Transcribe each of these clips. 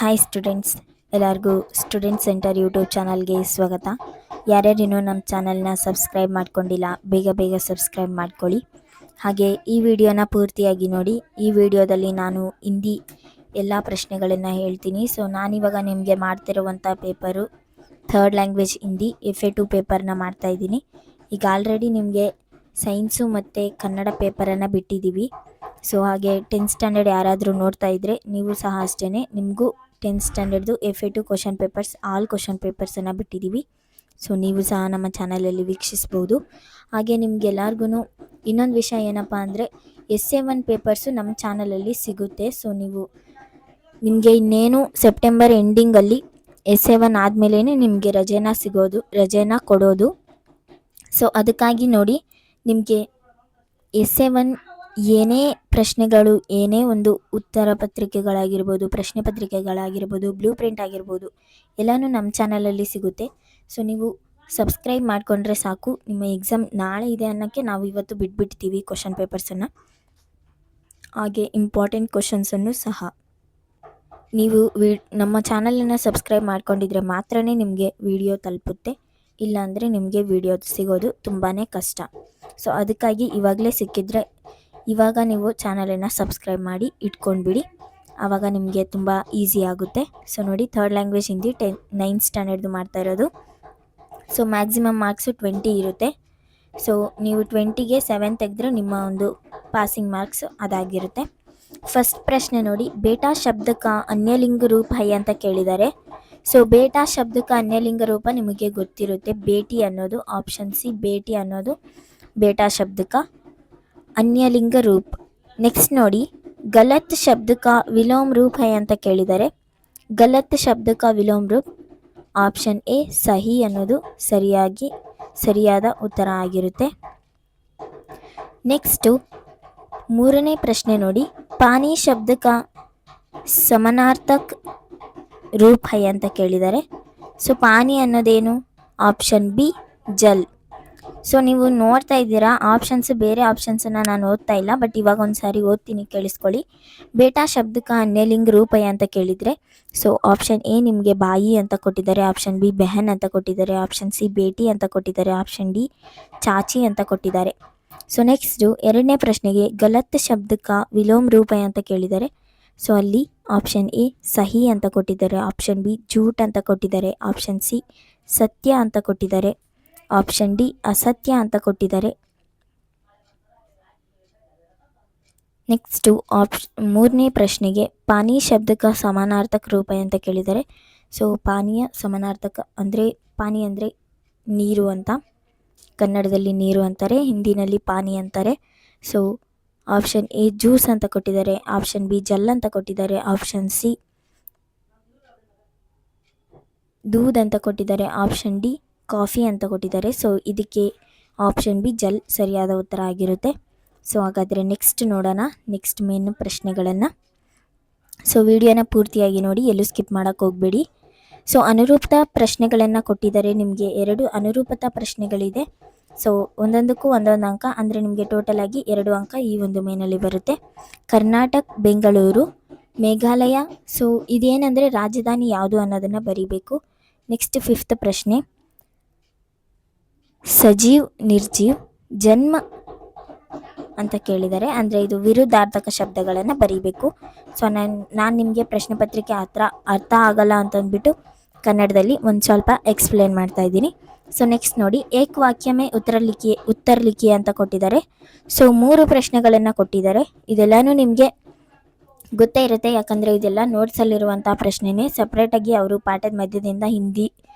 Hi students, ಎಲ್ಲರಿಗೂ student centre YouTube ಚಾನಲ್ಗೆ ಸ್ವಾಗತ. ಯಾರ್ಯಾರಿನ್ನೂ ನಮ್ಮ ಚಾನಲ್ನ ಸಬ್ಸ್ಕ್ರೈಬ್ ಮಾಡ್ಕೊಂಡಿಲ್ಲ, ಬೇಗ ಸಬ್ಸ್ಕ್ರೈಬ್ ಮಾಡ್ಕೊಳ್ಳಿ. ಹಾಗೆ ಈ ವಿಡಿಯೋನ ಪೂರ್ತಿಯಾಗಿ ನೋಡಿ. ಈ ವಿಡಿಯೋದಲ್ಲಿ ನಾನು ಹಿಂದಿ ಎಲ್ಲ ಪ್ರಶ್ನೆಗಳನ್ನು ಹೇಳ್ತೀನಿ. ಸೊ ನಾನಿವಾಗ ನಿಮಗೆ ಮಾಡ್ತಿರುವಂಥ paper third language Hindi FA2 ಪೇಪರ್ನ ಮಾಡ್ತಾಯಿದ್ದೀನಿ. ಈಗ ಆಲ್ರೆಡಿ ನಿಮಗೆ ಸೈನ್ಸು ಮತ್ತು ಕನ್ನಡ ಪೇಪರನ್ನು ಬಿಟ್ಟಿದ್ದೀವಿ. ಸೊ ಹಾಗೆ 10th ಸ್ಟ್ಯಾಂಡರ್ಡ್ ಯಾರಾದರೂ ನೋಡ್ತಾ ಇದ್ದರೆ ನೀವು ಸಹ ಅಷ್ಟೇ, ನಿಮಗೂ 10th ಸ್ಟ್ಯಾಂಡರ್ಡ್ದು FA2 question papers all question ಪೇಪರ್ಸನ್ನು ಬಿಟ್ಟಿದ್ದೀವಿ. ಸೊ ನೀವು ಸಹ ನಮ್ಮ ಚಾನಲಲ್ಲಿ ವೀಕ್ಷಿಸ್ಬೋದು. ಹಾಗೆ ನಿಮಗೆಲ್ಲರಿಗೂ ಇನ್ನೊಂದು ವಿಷಯ ಏನಪ್ಪ ಅಂದರೆ SA1 ಪೇಪರ್ಸು ನಮ್ಮ ಚಾನಲಲ್ಲಿ ಸಿಗುತ್ತೆ. ಸೊ ನಿಮಗೆ ಇನ್ನೇನು ಸೆಪ್ಟೆಂಬರ್ ಎಂಡಿಂಗಲ್ಲಿ SA1 ಆದಮೇಲೆ ನಿಮಗೆ ರಜೆನ ಕೊಡೋದು. ಸೊ ಅದಕ್ಕಾಗಿ ನೋಡಿ, ನಿಮಗೆ SA1 ಏನೇ ಪ್ರಶ್ನೆಗಳು, ಏನೇ ಒಂದು ಉತ್ತರ ಪತ್ರಿಕೆಗಳಾಗಿರ್ಬೋದು, ಪ್ರಶ್ನೆ ಪತ್ರಿಕೆಗಳಾಗಿರ್ಬೋದು, ಬ್ಲೂ ಪ್ರಿಂಟ್ ಆಗಿರ್ಬೋದು, ಎಲ್ಲನೂ ನಮ್ಮ ಚಾನಲಲ್ಲಿ ಸಿಗುತ್ತೆ. ಸೊ ನೀವು ಸಬ್ಸ್ಕ್ರೈಬ್ ಮಾಡಿಕೊಂಡ್ರೆ ಸಾಕು. ನಿಮ್ಮ ಎಕ್ಸಾಮ್ ನಾಳೆ ಇದೆ ಅನ್ನೋಕ್ಕೆ ನಾವು ಇವತ್ತು ಬಿಟ್ಬಿಡ್ತೀವಿ ಕ್ವಶನ್ ಪೇಪರ್ಸನ್ನು. ಹಾಗೆ ಇಂಪಾರ್ಟೆಂಟ್ ಕ್ವಶನ್ಸನ್ನು ಸಹ ನೀವು ನಮ್ಮ ಚಾನಲನ್ನು ಸಬ್ಸ್ಕ್ರೈಬ್ ಮಾಡ್ಕೊಂಡಿದ್ರೆ ಮಾತ್ರ ನಿಮಗೆ ವಿಡಿಯೋ ತಲುಪುತ್ತೆ. ಇಲ್ಲಾಂದರೆ ನಿಮಗೆ ವಿಡಿಯೋ ಸಿಗೋದು ತುಂಬಾ ಕಷ್ಟ. ಸೊ ಅದಕ್ಕಾಗಿ ಇವಾಗಲೇ ಸಿಕ್ಕಿದ್ರೆ ಇವಾಗ ನೀವು ಚಾನಲನ್ನು ಸಬ್ಸ್ಕ್ರೈಬ್ ಮಾಡಿ ಇಟ್ಕೊಂಡ್ಬಿಡಿ, ಆವಾಗ ನಿಮಗೆ ತುಂಬ ಈಸಿ ಆಗುತ್ತೆ. ಸೊ ನೋಡಿ, ಥರ್ಡ್ ಲ್ಯಾಂಗ್ವೇಜ್ ಹಿಂದಿ 9th ಸ್ಟ್ಯಾಂಡರ್ಡ್ದು ಮಾಡ್ತಾ ಇರೋದು. ಸೊ ಮ್ಯಾಕ್ಸಿಮಮ್ ಮಾರ್ಕ್ಸು 20 ಇರುತ್ತೆ. ಸೊ ನೀವು 20ಗೆ 7 ತೆಗೆದ್ರೆ ನಿಮ್ಮ ಒಂದು ಪಾಸಿಂಗ್ ಮಾರ್ಕ್ಸ್ ಅದಾಗಿರುತ್ತೆ. ಫಸ್ಟ್ ಪ್ರಶ್ನೆ ನೋಡಿ, ಬೇಟಾ ಶಬ್ದಕ ಅನ್ಯಲಿಂಗ ರೂಪ ಹೈ ಅಂತ ಕೇಳಿದ್ದಾರೆ. ಸೊ ಬೇಟಾ ಶಬ್ದಕ ಅನ್ಯಲಿಂಗ ರೂಪ ನಿಮಗೆ ಗೊತ್ತಿರುತ್ತೆ, ಬೇಟಿ ಅನ್ನೋದು. ಆಪ್ಷನ್ ಸಿ, ಬೇಟಿ ಅನ್ನೋದು ಬೇಟಾ ಶಬ್ದಕ ಅನ್ಯಲಿಂಗ ರೂಪ. ನೆಕ್ಸ್ಟ್ ನೋಡಿ, ಗಲತ್ ಶಬ್ದಕ ವಿಲೋಮ್ ರೂಪ ಹೈ ಅಂತ ಕೇಳಿದ್ದಾರೆ. ಗಲತ್ ಶಬ್ದಕ ವಿಲೋಮ್ ರೂಪ ಆಪ್ಷನ್ ಎ ಸಹಿ ಅನ್ನೋದು ಸರಿಯಾದ ಉತ್ತರ ಆಗಿರುತ್ತೆ. ನೆಕ್ಸ್ಟು ಮೂರನೇ ಪ್ರಶ್ನೆ ನೋಡಿ, ಪಾನಿ ಶಬ್ದಕ ಸಮಾನಾರ್ಥಕ ರೂಪ ಹೈ ಅಂತ ಕೇಳಿದ್ದಾರೆ. ಸೊ ಪಾನಿ ಅನ್ನೋದೇನು? ಆಪ್ಷನ್ ಬಿ ಜಲ್. ಸೊ ನೀವು ನೋಡ್ತಾ ಇದ್ದೀರಾ, ಬೇರೆ ಆಪ್ಷನ್ಸನ್ನು ನಾನು ಓದ್ತಾ ಇಲ್ಲ, ಬಟ್ ಇವಾಗ ಒಂದು ಸಾರಿ ಓದ್ತೀನಿ, ಕೇಳಿಸ್ಕೊಳ್ಳಿ. ಬೇಟಾ ಶಬ್ದಕ ಅನ್ಯಲಿಂಗ ರೂಪ ಹೈ ಅಂತ ಕೇಳಿದರೆ, ಸೊ ಆಪ್ಷನ್ ಎ ನಿಮಗೆ ಬಾಯಿ ಅಂತ ಕೊಟ್ಟಿದ್ದಾರೆ, ಆಪ್ಷನ್ ಬಿ ಬೆಹನ್ ಅಂತ ಕೊಟ್ಟಿದ್ದಾರೆ, ಆಪ್ಷನ್ ಸಿ ಬೇಟಿ ಅಂತ ಕೊಟ್ಟಿದ್ದಾರೆ, ಆಪ್ಷನ್ ಡಿ ಚಾಚಿ ಅಂತ ಕೊಟ್ಟಿದ್ದಾರೆ. ಸೊ ನೆಕ್ಸ್ಟು ಎರಡನೇ ಪ್ರಶ್ನೆಗೆ ಗಲತ್ ಶಬ್ದಕ ವಿಲೋಮ್ ರೂಪ ಹೈ ಅಂತ ಕೇಳಿದ್ದಾರೆ. ಸೊ ಅಲ್ಲಿ ಆಪ್ಷನ್ ಎ ಸಹಿ ಅಂತ ಕೊಟ್ಟಿದ್ದಾರೆ, ಆಪ್ಷನ್ ಬಿ ಜೂಟ್ ಅಂತ ಕೊಟ್ಟಿದ್ದಾರೆ, ಆಪ್ಷನ್ ಸಿ ಸತ್ಯ ಅಂತ ಕೊಟ್ಟಿದ್ದಾರೆ, ಆಪ್ಷನ್ ಡಿ ಅಸತ್ಯ ಅಂತ ಕೊಟ್ಟಿದ್ದಾರೆ. ನೆಕ್ಸ್ಟು ಮೂರನೇ ಪ್ರಶ್ನೆಗೆ ಪಾನಿ ಶಬ್ದಕ ಸಮಾನಾರ್ಥಕ ರೂಪ ಅಂತ ಕೇಳಿದ್ದಾರೆ. ಸೊ ಪಾನೀಯ ಸಮಾನಾರ್ಥಕ ಅಂದರೆ ಪಾನಿ ಅಂದರೆ ನೀರು ಅಂತ, ಕನ್ನಡದಲ್ಲಿ ನೀರು ಅಂತಾರೆ, ಹಿಂದಿನಲ್ಲಿ ಪಾನಿ ಅಂತಾರೆ. ಸೊ ಆಪ್ಷನ್ ಎ ಜ್ಯೂಸ್ ಅಂತ ಕೊಟ್ಟಿದ್ದಾರೆ, ಆಪ್ಷನ್ ಬಿ ಜಲ್ ಅಂತ ಕೊಟ್ಟಿದ್ದಾರೆ, ಆಪ್ಷನ್ ಸಿ ದೂದ್ ಅಂತ ಕೊಟ್ಟಿದ್ದಾರೆ, ಆಪ್ಷನ್ ಡಿ ಕಾಫಿ ಅಂತ ಕೊಟ್ಟಿದ್ದಾರೆ. ಸೊ ಇದಕ್ಕೆ ಆಪ್ಷನ್ ಬಿ ಜಲ್ ಸರಿಯಾದ ಉತ್ತರ ಆಗಿರುತ್ತೆ. ಸೊ ಹಾಗಾದರೆ ನೆಕ್ಸ್ಟ್ ನೋಡೋಣ, ನೆಕ್ಸ್ಟ್ ಮೇನ್ ಪ್ರಶ್ನೆಗಳನ್ನು. ಸೊ ವಿಡಿಯೋನ ಪೂರ್ತಿಯಾಗಿ ನೋಡಿ, ಎಲ್ಲೂ ಸ್ಕಿಪ್ ಮಾಡೋಕ್ಕೆ ಹೋಗಬೇಡಿ. ಸೊ ಅನುರೂಪತಾ ಪ್ರಶ್ನೆಗಳನ್ನು ಕೊಟ್ಟಿದ್ದಾರೆ. ನಿಮಗೆ 2 ಅನುರೂಪತಾ ಪ್ರಶ್ನೆಗಳಿದೆ. ಸೊ ಒಂದೊಂದಕ್ಕೂ ಒಂದೊಂದು ಅಂಕ, ಅಂದರೆ ನಿಮಗೆ ಟೋಟಲ್ ಆಗಿ 2 ಅಂಕ ಈ ಒಂದು ಮೇನಲ್ಲಿ ಬರುತ್ತೆ. ಕರ್ನಾಟಕ, ಬೆಂಗಳೂರು, ಮೇಘಾಲಯ. ಸೊ ಇದೇನೆಂದರೆ ರಾಜಧಾನಿ ಯಾವುದು ಅನ್ನೋದನ್ನು ಬರೀಬೇಕು. ನೆಕ್ಸ್ಟ್ 5th ಪ್ರಶ್ನೆ, ಸಜೀವ್ ನಿರ್ಜೀವ್ ಜನ್ಮ ಅಂತ ಕೇಳಿದ್ದಾರೆ, ಅಂದರೆ ಇದು ವಿರುದ್ಧಾರ್ಥಕ ಶಬ್ದಗಳನ್ನು ಬರೀಬೇಕು. ಸೊ ನಾನು ನಿಮಗೆ ಪ್ರಶ್ನೆ ಪತ್ರಿಕೆ ಅರ್ಥ ಆಗಲ್ಲ ಅಂತಂದ್ಬಿಟ್ಟು ಕನ್ನಡದಲ್ಲಿ ಒಂದು ಸ್ವಲ್ಪ ಎಕ್ಸ್ಪ್ಲೇನ್ ಮಾಡ್ತಾ ಇದ್ದೀನಿ. ಸೊ ನೆಕ್ಸ್ಟ್ ನೋಡಿ, ಏಕವಾಕ್ಯಮೇ ಉತ್ತರ ಲಿಖಿ ಅಂತ ಕೊಟ್ಟಿದ್ದಾರೆ. ಸೊ 3 ಪ್ರಶ್ನೆಗಳನ್ನು ಕೊಟ್ಟಿದ್ದಾರೆ. ಇದೆಲ್ಲನೂ ನಿಮಗೆ ಗೊತ್ತೇ ಇರುತ್ತೆ, ಯಾಕಂದರೆ ಇದೆಲ್ಲ ನೋಟ್ಸಲ್ಲಿರುವಂಥ ಪ್ರಶ್ನೆನೇ. ಸಪ್ರೇಟಾಗಿ ಅವರು ಪಾಠದ ಮಧ್ಯದಿಂದ ಹಿಂದಿ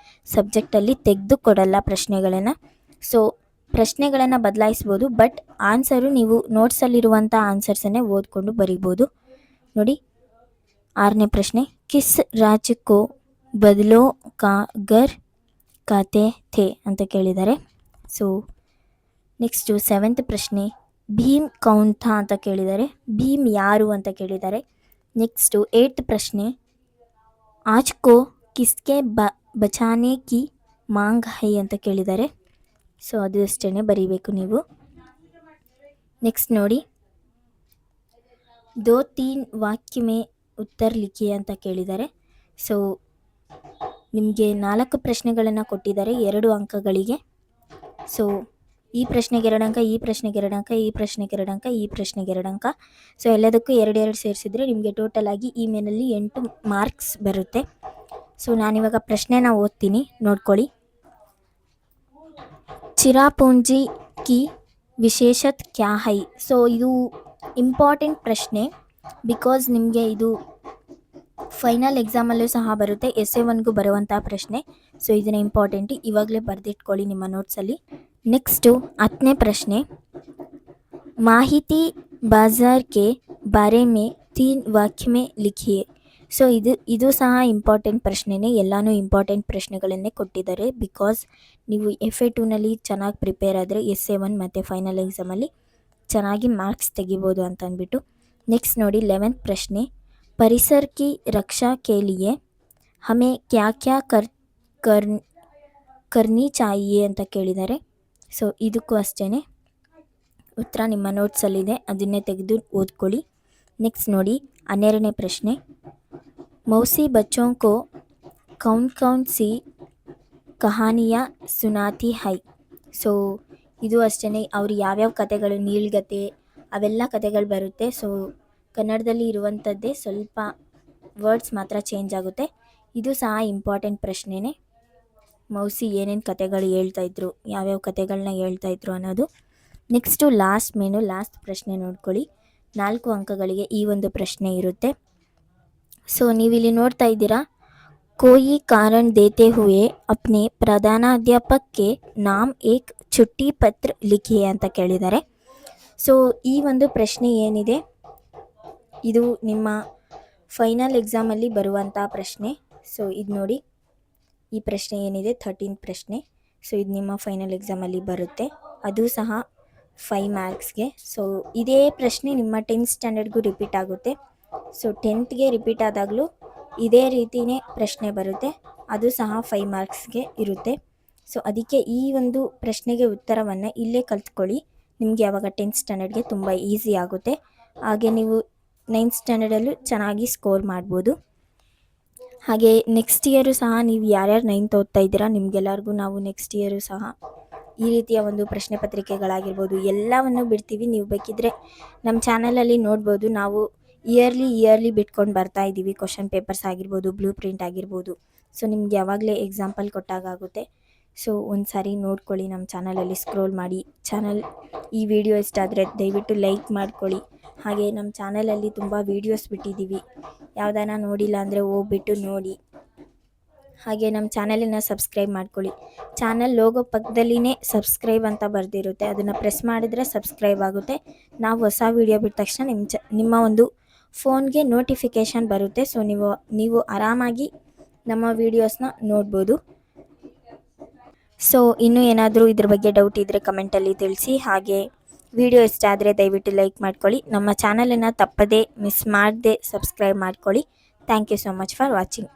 ಸಬ್ಜೆಕ್ಟಲ್ಲಿ ತೆಗೆದು ಕೊಡಲ್ಲ ಪ್ರಶ್ನೆಗಳನ್ನು. ಸೊ ಪ್ರಶ್ನೆಗಳನ್ನು ಬದಲಾಯಿಸ್ಬೋದು, ಬಟ್ ಆನ್ಸರು ನೀವು ನೋಟ್ಸಲ್ಲಿರುವಂಥ ಆನ್ಸರ್ಸನ್ನೇ ಓದ್ಕೊಂಡು ಬರಿಬೋದು. ನೋಡಿ, 6ನೇ ಪ್ರಶ್ನೆ, ಕಿಸ್ ರಾಜ್ಯಕ್ಕೋ ಬದಲೋ ಕಾ ಗರ್ ಕಾತೆ ಥೇ ಅಂತ ಕೇಳಿದ್ದಾರೆ. ಸೊ ನೆಕ್ಸ್ಟು 7th ಪ್ರಶ್ನೆ, ಭೀಮ್ ಕೌನ್ ಥಾ ಅಂತ ಕೇಳಿದ್ದಾರೆ. ಭೀಮ್ ಯಾರು ಅಂತ ಕೇಳಿದ್ದಾರೆ. ನೆಕ್ಸ್ಟು 8th ಪ್ರಶ್ನೆ, ಆಜ್ ಕೋ ಕಿಸ್ಕೆ ಬಚಾನೆ ಕಿ ಮಾಂಗ್ ಹೈ ಅಂತ ಕೇಳಿದ್ದಾರೆ. ಸೊ ಅದು ಅಷ್ಟೇ ಬರೀಬೇಕು ನೀವು. ನೆಕ್ಸ್ಟ್ ನೋಡಿ, 2-3 ವಾಕ್ಯ ಮೇ ಉತ್ತರ ಲಿಖಿ ಅಂತ ಕೇಳಿದ್ದಾರೆ. ಸೊ ನಿಮಗೆ 4 ಪ್ರಶ್ನೆಗಳನ್ನು ಕೊಟ್ಟಿದ್ದಾರೆ 2 ಅಂಕಗಳಿಗೆ. ಸೊ ಈ ಪ್ರಶ್ನೆಗೆ 2 ಅಂಕ, ಈ ಪ್ರಶ್ನೆಗೆ 2 ಅಂಕ, ಈ ಪ್ರಶ್ನೆಗೆ 2 ಅಂಕ, ಈ ಪ್ರಶ್ನೆಗೆ 2 ಅಂಕ. ಸೊ ಎಲ್ಲದಕ್ಕೂ 2 ಸೇರಿಸಿದ್ರೆ ನಿಮಗೆ ಟೋಟಲ್ ಆಗಿ ಈ ಮೇನಲ್ಲಿ 8 ಮಾರ್ಕ್ಸ್ ಬರುತ್ತೆ. ಸೊ ನಾನಿವಾಗ ಪ್ರಶ್ನೆನ ಓದ್ತೀನಿ, ನೋಡ್ಕೊಳ್ಳಿ. ಚಿರಾಪೂಂಜಿ ಕಿ ವಿಶೇಷತ್ ಕ್ಯಾ ಹೈ. ಸೊ ಇದು ಇಂಪಾರ್ಟೆಂಟ್ ಪ್ರಶ್ನೆ, ಬಿಕಾಸ್ ನಿಮಗೆ ಇದು ಫೈನಲ್ ಎಕ್ಸಾಮಲ್ಲೂ ಸಹ ಬರುತ್ತೆ, essay 1ಗೂ ಬರುವಂಥ ಪ್ರಶ್ನೆ. ಸೊ ಇದನ್ನ ಇಂಪಾರ್ಟೆಂಟ್, ಇವಾಗಲೇ ಬರೆದಿಟ್ಕೊಳ್ಳಿ ನಿಮ್ಮ ನೋಟ್ಸಲ್ಲಿ. ನೆಕ್ಸ್ಟು 10ನೇ ಪ್ರಶ್ನೆ, ಮಾಹಿತಿ ಬಾಜಾರ್ ಕೆ ಬಾರೆ ಮೇ 3 ವಾಕ್ಯ ಮೇ ಲಿಖಿಯೆ. ಸೊ ಇದು ಸಹ ಇಂಪಾರ್ಟೆಂಟ್ ಪ್ರಶ್ನೆನೇ, ಎಲ್ಲನೂ ಇಂಪಾರ್ಟೆಂಟ್ ಪ್ರಶ್ನೆಗಳನ್ನೇ ಕೊಟ್ಟಿದ್ದಾರೆ. ಬಿಕಾಸ್ ನೀವು FA 2ನಲ್ಲಿ ಚೆನ್ನಾಗಿ ಪ್ರಿಪೇರ್ ಆದರೆ essay 1 ಮತ್ತು ಫೈನಲ್ ಎಕ್ಸಾಮಲ್ಲಿ ಚೆನ್ನಾಗಿ ಮಾರ್ಕ್ಸ್ ತೆಗಿಬೋದು ಅಂತ ಅಂದ್ಬಿಟ್ಟು. ನೆಕ್ಸ್ಟ್ ನೋಡಿ 11th ಪ್ರಶ್ನೆ, ಪರಿಸರ ಕಿ ರಕ್ಷಾ ಕೆ ಲಿಯೆ ಹಮೇ ಕ್ಯಾ ಕ್ಯಾ ಕರ್ನಿ ಚಾಹಿಯೆ ಅಂತ ಕೇಳಿದ್ದಾರೆ. ಸೊ ಇದಕ್ಕೂ ಅಷ್ಟೇ ಉತ್ತರ ನಿಮ್ಮ ನೋಟ್ಸಲ್ಲಿದೆ, ಅದನ್ನೇ ತೆಗೆದು ಓದ್ಕೊಳ್ಳಿ. ನೆಕ್ಸ್ಟ್ ನೋಡಿ 12ನೇ ಪ್ರಶ್ನೆ, ಮೌಸಿ ಬಚ್ಚೋಂ ಕೋ Kaun Kaun C ಕಹಾನಿಯಾ ಸುನಾತಿ high. So ಇದು ಅಷ್ಟೇ, ಅವ್ರು ಯಾವ್ಯಾವ ಕತೆಗಳು, ನೀಳ್ಗತೆ ಅವೆಲ್ಲ ಕತೆಗಳು ಬರುತ್ತೆ. ಸೊ ಕನ್ನಡದಲ್ಲಿ ಇರುವಂಥದ್ದೇ, ಸ್ವಲ್ಪ ವರ್ಡ್ಸ್ ಮಾತ್ರ ಚೇಂಜ್ ಆಗುತ್ತೆ. ಇದು ಸಹ ಇಂಪಾರ್ಟೆಂಟ್ ಪ್ರಶ್ನೆನೇ, ಮೌಸಿ ಏನೇನು ಕತೆಗಳು ಹೇಳ್ತಾಯಿದ್ರು, ಯಾವ್ಯಾವ ಕತೆಗಳನ್ನ ಹೇಳ್ತಾಯಿದ್ರು ಅನ್ನೋದು. ನೆಕ್ಸ್ಟು ಲಾಸ್ಟ್ ಪ್ರಶ್ನೆ ನೋಡ್ಕೊಳ್ಳಿ. 4 ಅಂಕಗಳಿಗೆ ಈ ಒಂದು ಪ್ರಶ್ನೆ ಇರುತ್ತೆ. ಸೊ ನೀವಿಲ್ಲಿ ನೋಡ್ತಾ ಇದ್ದೀರಾ, ಕೋಯಿ ಕಾರಣ ದೇತೆ ಹುಯೆ ಅಪ್ನೆ ಪ್ರಧಾನಾಧ್ಯಾಪಕಕ್ಕೆ ನಾಮ್ ಏಕ್ ಚುಟ್ಟಿ ಪತ್ರ ಲಿಖಿಯೆ ಅಂತ ಕೇಳಿದ್ದಾರೆ. ಸೊ ಈ ಒಂದು ಪ್ರಶ್ನೆ ಏನಿದೆ, ಇದು ನಿಮ್ಮ ಫೈನಲ್ ಎಕ್ಸಾಮಲ್ಲಿ ಬರುವಂಥ ಪ್ರಶ್ನೆ. ಸೊ ಇದು ನೋಡಿ, ಈ ಪ್ರಶ್ನೆ ಏನಿದೆ 13th ಪ್ರಶ್ನೆ. ಸೊ ಇದು ನಿಮ್ಮ ಫೈನಲ್ ಎಕ್ಸಾಮಲ್ಲಿ ಬರುತ್ತೆ, ಅದು ಸಹ 5 ಮಾರ್ಕ್ಸ್ಗೆ. ಸೊ ಇದೇ ಪ್ರಶ್ನೆ ನಿಮ್ಮ 10th ಸ್ಟ್ಯಾಂಡರ್ಡ್ಗೂ ರಿಪೀಟ್ ಆಗುತ್ತೆ. ಸೊ 10thಗೆ ರಿಪೀಟ್ ಆದಾಗಲೂ ಇದೇ ರೀತಿಯೇ ಪ್ರಶ್ನೆ ಬರುತ್ತೆ, ಅದು ಸಹ 5 ಮಾರ್ಕ್ಸ್ಗೆ ಇರುತ್ತೆ. ಸೊ ಅದಕ್ಕೆ ಈ ಒಂದು ಪ್ರಶ್ನೆಗೆ ಉತ್ತರವನ್ನು ಇಲ್ಲೇ ಕಲ್ತ್ಕೊಳ್ಳಿ, ನಿಮಗೆ ಯಾವಾಗ 10th ಸ್ಟ್ಯಾಂಡರ್ಡ್ಗೆ ತುಂಬ ಈಸಿ ಆಗುತ್ತೆ. ಹಾಗೆ ನೀವು 9th ಸ್ಟ್ಯಾಂಡರ್ಡಲ್ಲೂ ಚೆನ್ನಾಗಿ ಸ್ಕೋರ್ ಮಾಡ್ಬೋದು. ಹಾಗೆ ನೆಕ್ಸ್ಟ್ ಇಯರು ಸಹ ನೀವು ಯಾರ್ಯಾರು 9th ಓದ್ತಾ ಇದ್ದೀರಾ ನಿಮಗೆಲ್ಲರಿಗೂ ನಾವು ನೆಕ್ಸ್ಟ್ ಇಯರು ಸಹ ಈ ರೀತಿಯ ಒಂದು ಪ್ರಶ್ನೆ ಪತ್ರಿಕೆಗಳಾಗಿರ್ಬೋದು ಎಲ್ಲವನ್ನು ಬಿಡ್ತೀವಿ. ನೀವು ಬೇಕಿದ್ದರೆ ನಮ್ಮ ಚಾನಲಲ್ಲಿ ನೋಡ್ಬೋದು, ನಾವು ಇಯರ್ಲಿ ಬಿಟ್ಕೊಂಡು ಬರ್ತಾ ಇದ್ದೀವಿ. ಕ್ವಶನ್ ಪೇಪರ್ಸ್ ಆಗಿರ್ಬೋದು, ಬ್ಲೂ ಪ್ರಿಂಟ್ ಆಗಿರ್ಬೋದು. ಸೊ ನಿಮ್ಗೆ ಯಾವಾಗಲೇ ಎಕ್ಸಾಂಪಲ್ ಕೊಟ್ಟಾಗುತ್ತೆ. ಸೊ ಒಂದು ಸಾರಿ ನೋಡ್ಕೊಳ್ಳಿ, ನಮ್ಮ ಚಾನಲಲ್ಲಿ ಸ್ಕ್ರೋಲ್ ಮಾಡಿ. ಈ ವಿಡಿಯೋ ಇಷ್ಟ ಆದರೆ ದಯವಿಟ್ಟು ಲೈಕ್ ಮಾಡ್ಕೊಳ್ಳಿ. ಹಾಗೆ ನಮ್ಮ ಚಾನಲಲ್ಲಿ ತುಂಬ ವೀಡಿಯೋಸ್ ಬಿಟ್ಟಿದ್ದೀವಿ, ಯಾವುದಾನ ನೋಡಿಲ್ಲ ಅಂದರೆ ಹೋಗ್ಬಿಟ್ಟು ನೋಡಿ. ಹಾಗೆ ನಮ್ಮ ಚಾನಲನ್ನು ಸಬ್ಸ್ಕ್ರೈಬ್ ಮಾಡ್ಕೊಳ್ಳಿ. ಚಾನಲ್ ಲೋಗೋ ಪಕ್ಕದಲ್ಲಿನೇ ಸಬ್ಸ್ಕ್ರೈಬ್ ಅಂತ ಬರೆದಿರುತ್ತೆ, ಅದನ್ನು ಪ್ರೆಸ್ ಮಾಡಿದ್ರೆ ಸಬ್ಸ್ಕ್ರೈಬ್ ಆಗುತ್ತೆ. ನಾವು ಹೊಸ ವೀಡಿಯೋ ಬಿಟ್ಟ ತಕ್ಷಣ ನಿಮ್ಮ ಒಂದು ಫೋನ್ಗೆ ನೋಟಿಫಿಕೇಷನ್ ಬರುತ್ತೆ. ಸೊ ನೀವು ಆರಾಮಾಗಿ ನಮ್ಮ ವೀಡಿಯೋಸ್ನ ನೋಡ್ಬೋದು. ಸೊ ಇನ್ನೂ ಏನಾದರೂ ಇದ್ರ ಬಗ್ಗೆ ಡೌಟ್ ಇದ್ದರೆ ಕಮೆಂಟಲ್ಲಿ ತಿಳಿಸಿ. ಹಾಗೆ ವಿಡಿಯೋ ಇಷ್ಟ ಆದರೆ ದಯವಿಟ್ಟು ಲೈಕ್ ಮಾಡ್ಕೊಳ್ಳಿ. ನಮ್ಮ ಚಾನಲನ್ನು ತಪ್ಪದೇ ಮಿಸ್ ಮಾಡದೆ ಸಬ್ಸ್ಕ್ರೈಬ್ ಮಾಡ್ಕೊಳ್ಳಿ. Thank you so much for watching.